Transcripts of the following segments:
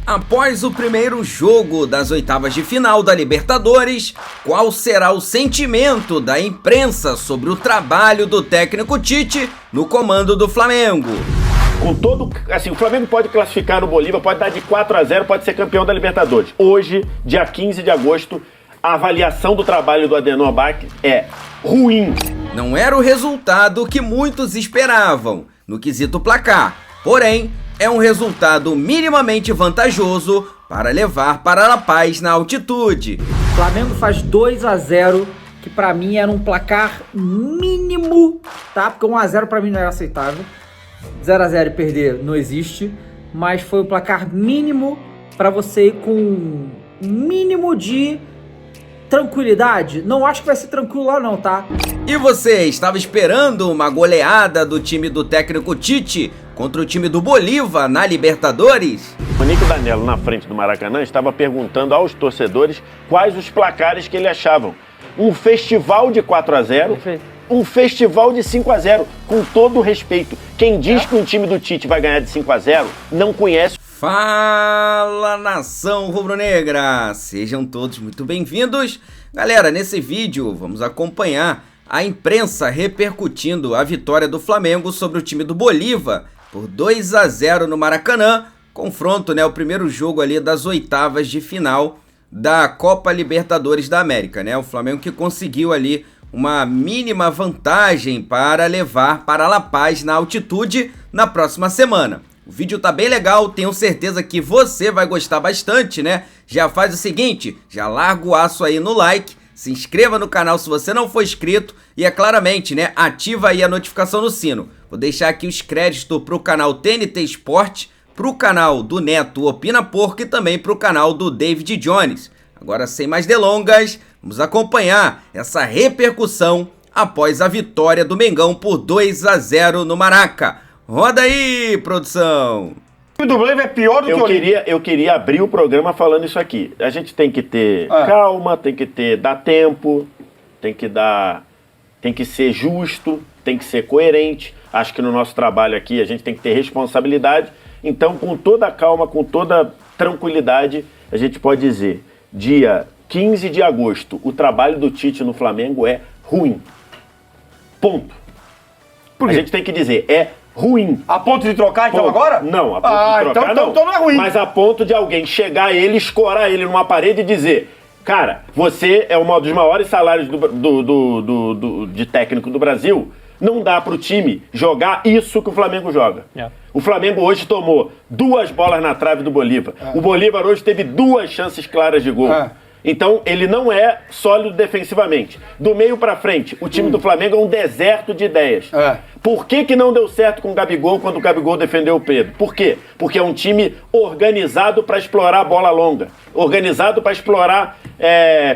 Após o primeiro jogo das oitavas de final da Libertadores, qual será o sentimento da imprensa sobre o trabalho do técnico Tite no comando do Flamengo? Com todo, assim, o Flamengo pode classificar no Bolívar, pode dar de 4-0, pode ser campeão da Libertadores. Hoje, dia 15 de agosto, a avaliação do trabalho do Adenor Bach é ruim. Não era o resultado que muitos esperavam no quesito placar, porém, é um resultado minimamente vantajoso para levar para La Paz na altitude. O Flamengo faz 2-0, que pra mim era um placar mínimo, tá? Porque 1-0 pra mim não era aceitável. 0-0 e perder não existe, mas foi um placar mínimo pra você ir com um mínimo de tranquilidade. Não acho que vai ser tranquilo lá não, tá? E você estava esperando uma goleada do time do técnico Tite contra o time do Bolívar na Libertadores? O Nico Danello, na frente do Maracanã, estava perguntando aos torcedores quais os placares que ele achavam. Um festival de 4-0, um festival de 5-0, com todo o respeito. Quem diz que um time do Tite vai ganhar de 5-0 não conhece. Fala, nação rubro-negra! Sejam todos muito bem-vindos. Galera, nesse vídeo vamos acompanhar a imprensa repercutindo a vitória do Flamengo sobre o time do Bolívar por 2-0 no Maracanã. Confronto, né? O primeiro jogo ali das oitavas de final da Copa Libertadores da América, né? O Flamengo que conseguiu ali uma mínima vantagem para levar para La Paz na altitude na próxima semana. O vídeo tá bem legal, tenho certeza que você vai gostar bastante, né? Já faz o seguinte, já larga o aço aí no like, se inscreva no canal se você não for inscrito e é claramente, né, ativa aí a notificação no sino. Vou deixar aqui os créditos pro canal TNT Sport, pro canal do Neto Opina Porco e também pro canal do David Jones. Agora, sem mais delongas, vamos acompanhar essa repercussão após a vitória do Mengão por 2-0 no Maraca. Roda aí, produção! O do Bolívar é pior do que o Olímpia. Eu queria abrir o programa falando isso aqui. A gente tem que ter calma, tem que dar tempo, tem que ser justo, tem que ser coerente. Acho que no nosso trabalho aqui a gente tem que ter responsabilidade. Então, com toda a calma, com toda tranquilidade, a gente pode dizer, dia 15 de agosto, o trabalho do Tite no Flamengo é ruim. Ponto. Por quê? A gente tem que dizer, é ruim. A ponto de trocar, então, agora? Não, a ponto de trocar, então não é ruim. Mas a ponto de alguém chegar a ele, escorar ele numa parede e dizer, cara, você é um dos maiores salários de técnico do Brasil, não dá pro time jogar isso que o Flamengo joga. O Flamengo hoje tomou 2 bolas na trave do Bolívar. O Bolívar hoje teve 2 chances claras de gol. Então, ele não é sólido defensivamente. Do meio pra frente, o time do Flamengo é um deserto de ideias. Por que não deu certo com o Gabigol quando o Gabigol defendeu o Pedro? Por quê? Porque é um time organizado para explorar a bola longa. Organizado para explorar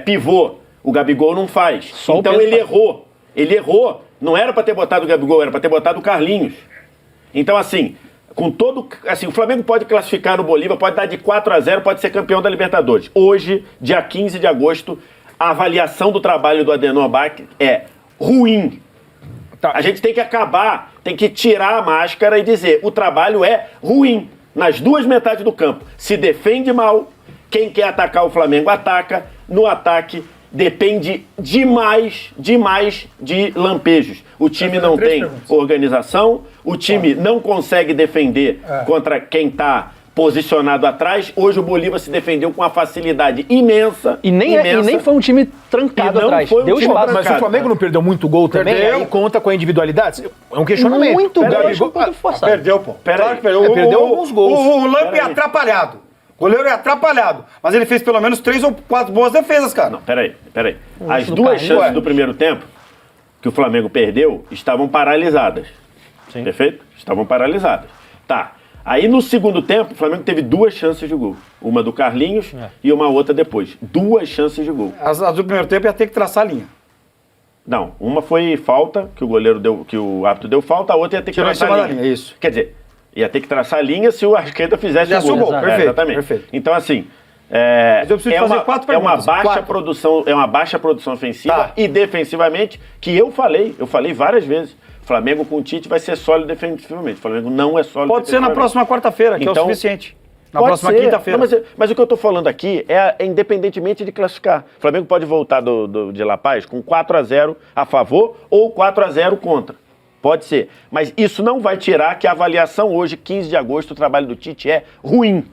pivô. O Gabigol não faz. Então, ele errou. Ele errou. Não era para ter botado o Gabigol, era para ter botado o Carlinhos. Então, assim, o Flamengo pode classificar no Bolívar, pode dar de 4-0, pode ser campeão da Libertadores. Hoje, dia 15 de agosto, a avaliação do trabalho do Adenor Bach é ruim. A gente tem que acabar, tem que tirar a máscara e dizer, o trabalho é ruim. Nas 2 metades do campo, se defende mal, quem quer atacar o Flamengo ataca, no ataque depende demais de lampejos. O time não tem organização, o time não consegue defender contra quem está posicionado atrás. Hoje o Bolívar se defendeu com uma facilidade imensa. E nem foi um time trancado atrás. Deu espaço. Mas o Flamengo não perdeu muito gol também? Aí conta com a individualidade? É um questionamento. Muito gol, forçado. Perdeu, pô. Perdeu alguns gols. O Lamp é atrapalhado. O goleiro é atrapalhado, mas ele fez pelo menos 3 ou 4 boas defesas, cara. Não, peraí. As 2 chances do primeiro tempo que o Flamengo perdeu estavam paralisadas. Sim. Perfeito? Estavam paralisadas. Tá. Aí no segundo tempo, o Flamengo teve 2 chances de gol. Uma do Carlinhos e uma outra depois. 2 chances de gol. As do primeiro tempo ia ter que traçar a linha. Não, uma foi falta, que o goleiro deu, que o árbitro deu falta, a outra ia ter que traçar a linha. Isso. Quer dizer, ia ter que traçar a linha se o Arrascaeta fizesse o gol. Perfeito, exatamente. perfeito. Então, assim, Mas eu preciso fazer 4 perguntas. é uma baixa produção ofensiva e defensivamente, que eu falei várias vezes. O Flamengo com o Tite vai ser sólido defensivamente. O Flamengo não é sólido Pode ser na próxima quarta-feira, que é o suficiente. Na próxima quinta-feira. Mas o que eu tô falando aqui é independentemente de classificar. O Flamengo pode voltar de La Paz com 4-0 a favor ou 4-0 contra. Pode ser. Mas isso não vai tirar que a avaliação hoje, 15 de agosto, o trabalho do Tite é ruim.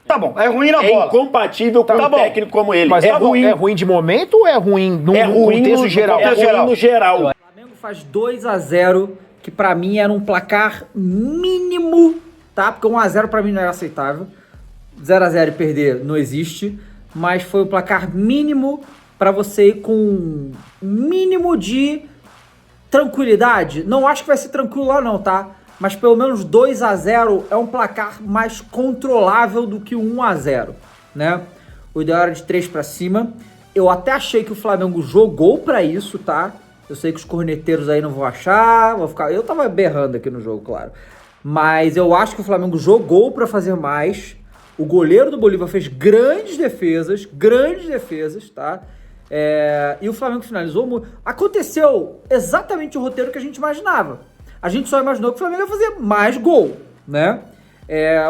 Tá bom, é ruim na bola. É incompatível com um técnico como ele. Mas é ruim de momento ou é ruim no contexto geral? É ruim no geral. O Flamengo faz 2-0, que pra mim era um placar mínimo, tá? Porque 1-0 pra mim não era aceitável. 0-0 e perder não existe, mas foi um placar mínimo pra você ir com um mínimo de tranquilidade. Não acho que vai ser tranquilo lá não, tá? Mas pelo menos 2-0 é um placar mais controlável do que 1-0, né? O ideal era de 3 pra cima. Eu até achei que o Flamengo jogou pra isso, tá? Eu sei que os corneteiros aí não vão achar, vão ficar... Eu tava berrando aqui no jogo, claro. Mas eu acho que o Flamengo jogou pra fazer mais. O goleiro do Bolívar fez grandes defesas, tá? E o Flamengo finalizou. Aconteceu exatamente o roteiro que a gente imaginava. A gente só imaginou que o Flamengo ia fazer mais gol, né?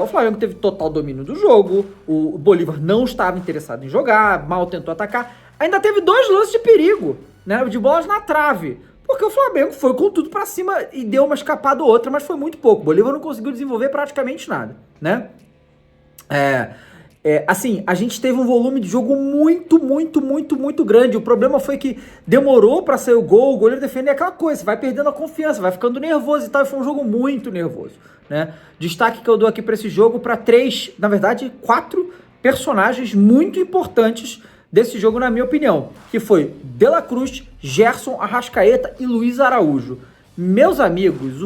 O Flamengo teve total domínio do jogo, o Bolívar não estava interessado em jogar, mal tentou atacar. Ainda teve 2 lances de perigo, né? De bolas na trave. Porque o Flamengo foi com tudo pra cima e deu uma escapada ou outra, mas foi muito pouco. O Bolívar não conseguiu desenvolver praticamente nada, né? Assim, a gente teve um volume de jogo muito grande. O problema foi que demorou pra sair o gol, o goleiro defender aquela coisa, você vai perdendo a confiança, vai ficando nervoso e tal, e foi um jogo muito nervoso, né? Destaque que eu dou aqui pra esse jogo pra 4 personagens muito importantes desse jogo, na minha opinião, que foi De La Cruz, Gerson, Arrascaeta e Luiz Araújo. Meus amigos,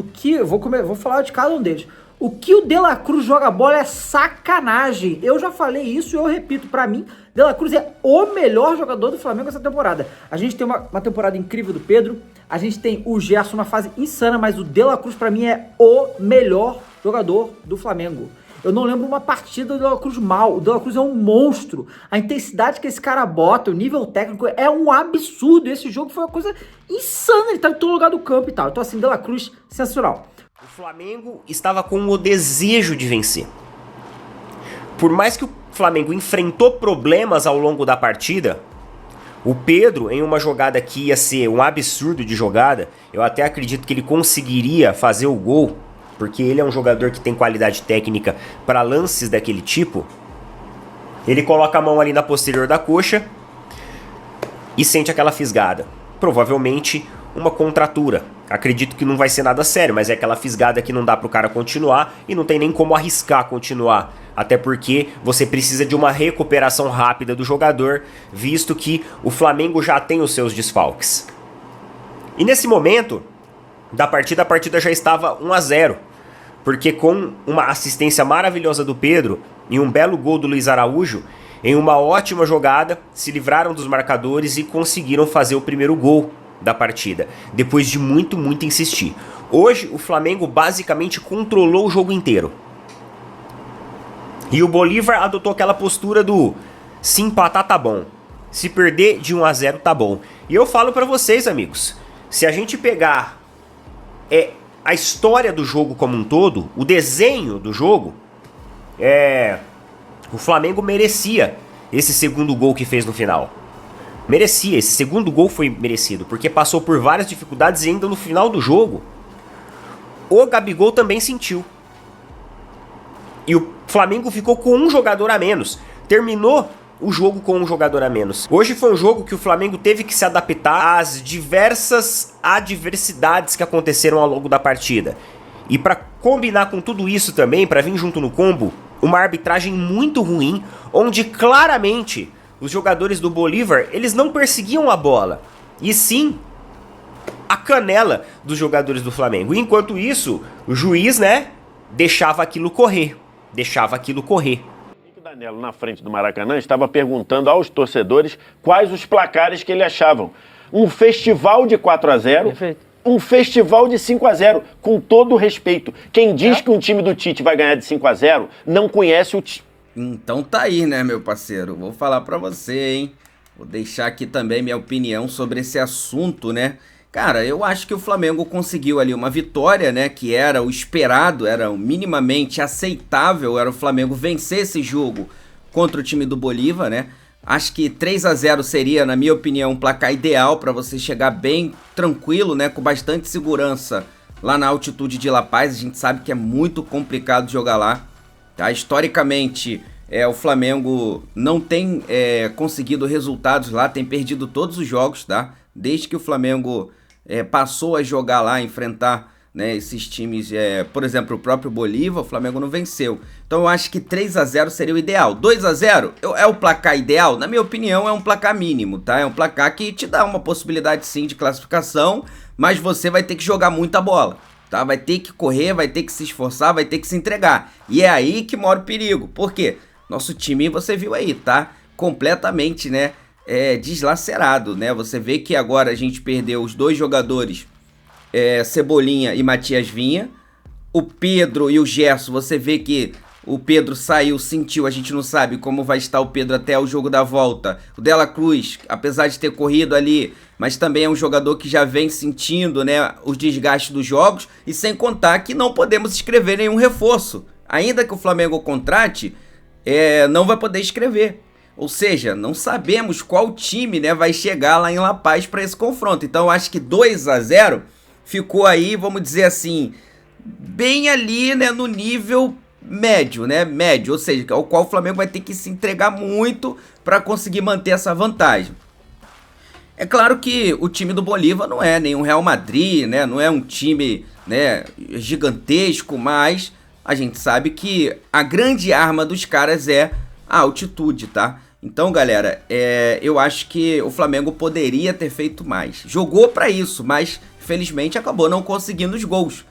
vou falar de cada um deles. O que o De La Cruz joga bola é sacanagem. Eu já falei isso e eu repito. Pra mim, De La Cruz é o melhor jogador do Flamengo essa temporada. A gente tem uma temporada incrível do Pedro. A gente tem o Gerson numa fase insana. Mas o De La Cruz pra mim é o melhor jogador do Flamengo. Eu não lembro uma partida do De La Cruz mal. O De La Cruz é um monstro. A intensidade que esse cara bota, o nível técnico é um absurdo. Esse jogo foi uma coisa insana. Ele tá em todo lugar do campo e tal. Então assim, De La Cruz, sensacional. O Flamengo estava com o desejo de vencer. Por mais que o Flamengo enfrentou problemas ao longo da partida, o Pedro, em uma jogada que ia ser um absurdo de jogada, eu até acredito que ele conseguiria fazer o gol, porque ele é um jogador que tem qualidade técnica para lances daquele tipo. Ele coloca a mão ali na posterior da coxa e sente aquela fisgada. Provavelmente uma contratura. Acredito que não vai ser nada sério, mas é aquela fisgada que não dá pro cara continuar e não tem nem como arriscar continuar. Até porque você precisa de uma recuperação rápida do jogador, visto que o Flamengo já tem os seus desfalques. E nesse momento da partida, a partida já estava 1-0, porque com uma assistência maravilhosa do Pedro e um belo gol do Luiz Araújo, em uma ótima jogada, se livraram dos marcadores e conseguiram fazer o primeiro gol da partida, depois de muito insistir. Hoje o Flamengo basicamente controlou o jogo inteiro. E o Bolívar adotou aquela postura do se empatar tá bom, se perder de 1-0 tá bom. E eu falo pra vocês, amigos, se a gente pegar a história do jogo como um todo, o desenho do jogo, o Flamengo merecia esse segundo gol que fez no final. Merecia, esse segundo gol foi merecido, porque passou por várias dificuldades e ainda no final do jogo, o Gabigol também sentiu. E o Flamengo ficou com um jogador a menos, terminou o jogo com um jogador a menos. Hoje foi um jogo que o Flamengo teve que se adaptar às diversas adversidades que aconteceram ao longo da partida. E para combinar com tudo isso também, para vir junto no combo, uma arbitragem muito ruim, onde claramente os jogadores do Bolívar, eles não perseguiam a bola, e sim a canela dos jogadores do Flamengo. E enquanto isso, o juiz, deixava aquilo correr. O Danilo, na frente do Maracanã, estava perguntando aos torcedores quais os placares que ele achavam. Um festival de 4-0, Perfeito. Um festival de 5-0, com todo o respeito. Quem diz que um time do Tite vai ganhar de 5-0, não conhece o time. Então tá aí, né, meu parceiro? Vou falar pra você, hein? Vou deixar aqui também minha opinião sobre esse assunto, né? Cara, eu acho que o Flamengo conseguiu ali uma vitória, né, que era o esperado, era o minimamente aceitável, era o Flamengo vencer esse jogo contra o time do Bolívar, né? Acho que 3-0 seria, na minha opinião, um placar ideal para você chegar bem tranquilo, né, com bastante segurança lá na altitude de La Paz. A gente sabe que é muito complicado jogar lá, tá? Historicamente, o Flamengo não tem conseguido resultados lá, tem perdido todos os jogos, tá? Desde que o Flamengo passou a jogar lá, enfrentar, né, esses times, por exemplo, o próprio Bolívar, o Flamengo não venceu. Então eu acho que 3-0 seria o ideal. 2-0 é o placar ideal? Na minha opinião, é um placar mínimo, tá? É um placar que te dá uma possibilidade sim de classificação, mas você vai ter que jogar muita bola, tá? Vai ter que correr, vai ter que se esforçar, vai ter que se entregar. E é aí que mora o perigo. Por quê? Nosso time, você viu aí, tá? Completamente, né? Deslacerado, né? Você vê que agora a gente perdeu os dois jogadores, Cebolinha e Matias Vinha. O Pedro e o Gerson, você vê que o Pedro saiu, sentiu, a gente não sabe como vai estar o Pedro até o jogo da volta. O Dela Cruz, apesar de ter corrido ali, mas também é um jogador que já vem sentindo, né, os desgastes dos jogos, e sem contar que não podemos escrever nenhum reforço. Ainda que o Flamengo contrate, não vai poder escrever. Ou seja, não sabemos qual time, né, vai chegar lá em La Paz para esse confronto. Então eu acho que 2-0 ficou aí, vamos dizer assim, bem ali, né, no nível médio, né, médio, ou seja, ao qual o Flamengo vai ter que se entregar muito para conseguir manter essa vantagem. É claro que o time do Bolívar não é nenhum Real Madrid, né, não é um time, né, gigantesco, mas a gente sabe que a grande arma dos caras é a altitude, tá? Então, galera, eu acho que o Flamengo poderia ter feito mais. Jogou para isso, mas felizmente acabou não conseguindo os gols.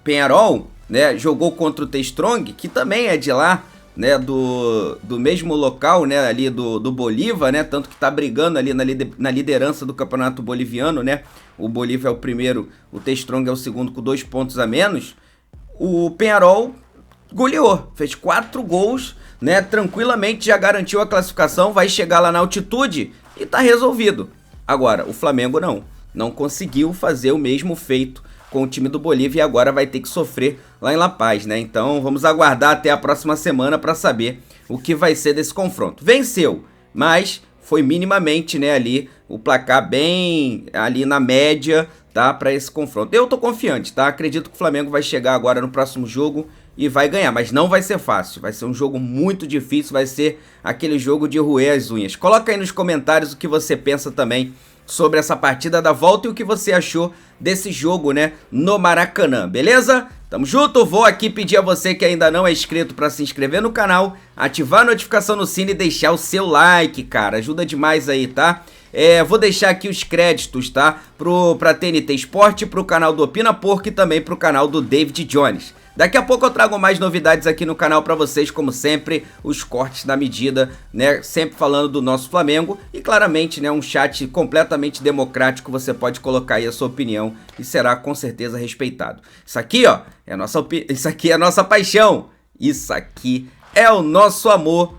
Peñarol, né, jogou contra o The Strong, que também é de lá, né, do mesmo local, né, ali do Bolívar, né, tanto que tá brigando ali na liderança do campeonato boliviano, né. O Bolívar é o primeiro, o The Strong é o segundo com 2 pontos a menos. O Peñarol goleou, fez 4 gols, né, tranquilamente já garantiu a classificação, vai chegar lá na altitude e tá resolvido. Agora, o Flamengo não conseguiu fazer o mesmo feito com o time do Bolívar e agora vai ter que sofrer lá em La Paz, né? Então vamos aguardar até a próxima semana para saber o que vai ser desse confronto. Venceu, mas foi minimamente, né, ali o placar bem ali na média, tá, para esse confronto. Eu tô confiante, tá? Acredito que o Flamengo vai chegar agora no próximo jogo e vai ganhar, mas não vai ser fácil, vai ser um jogo muito difícil, vai ser aquele jogo de roer as unhas. Coloca aí nos comentários o que você pensa também sobre essa partida da volta e o que você achou desse jogo, né, no Maracanã, beleza? Tamo junto, vou aqui pedir a você que ainda não é inscrito para se inscrever no canal, ativar a notificação no sino e deixar o seu like, cara, ajuda demais aí, tá? Vou deixar aqui os créditos, tá? Pra TNT Esporte, pro canal do Opina Porco e também pro canal do David Jones. Daqui a pouco eu trago mais novidades aqui no canal pra vocês, como sempre, os cortes na medida, né? Sempre falando do nosso Flamengo e claramente, né, um chat completamente democrático, você pode colocar aí a sua opinião e será com certeza respeitado. Isso aqui, ó, isso aqui é a nossa paixão, isso aqui é o nosso amor.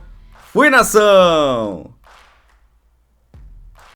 Fui, nação!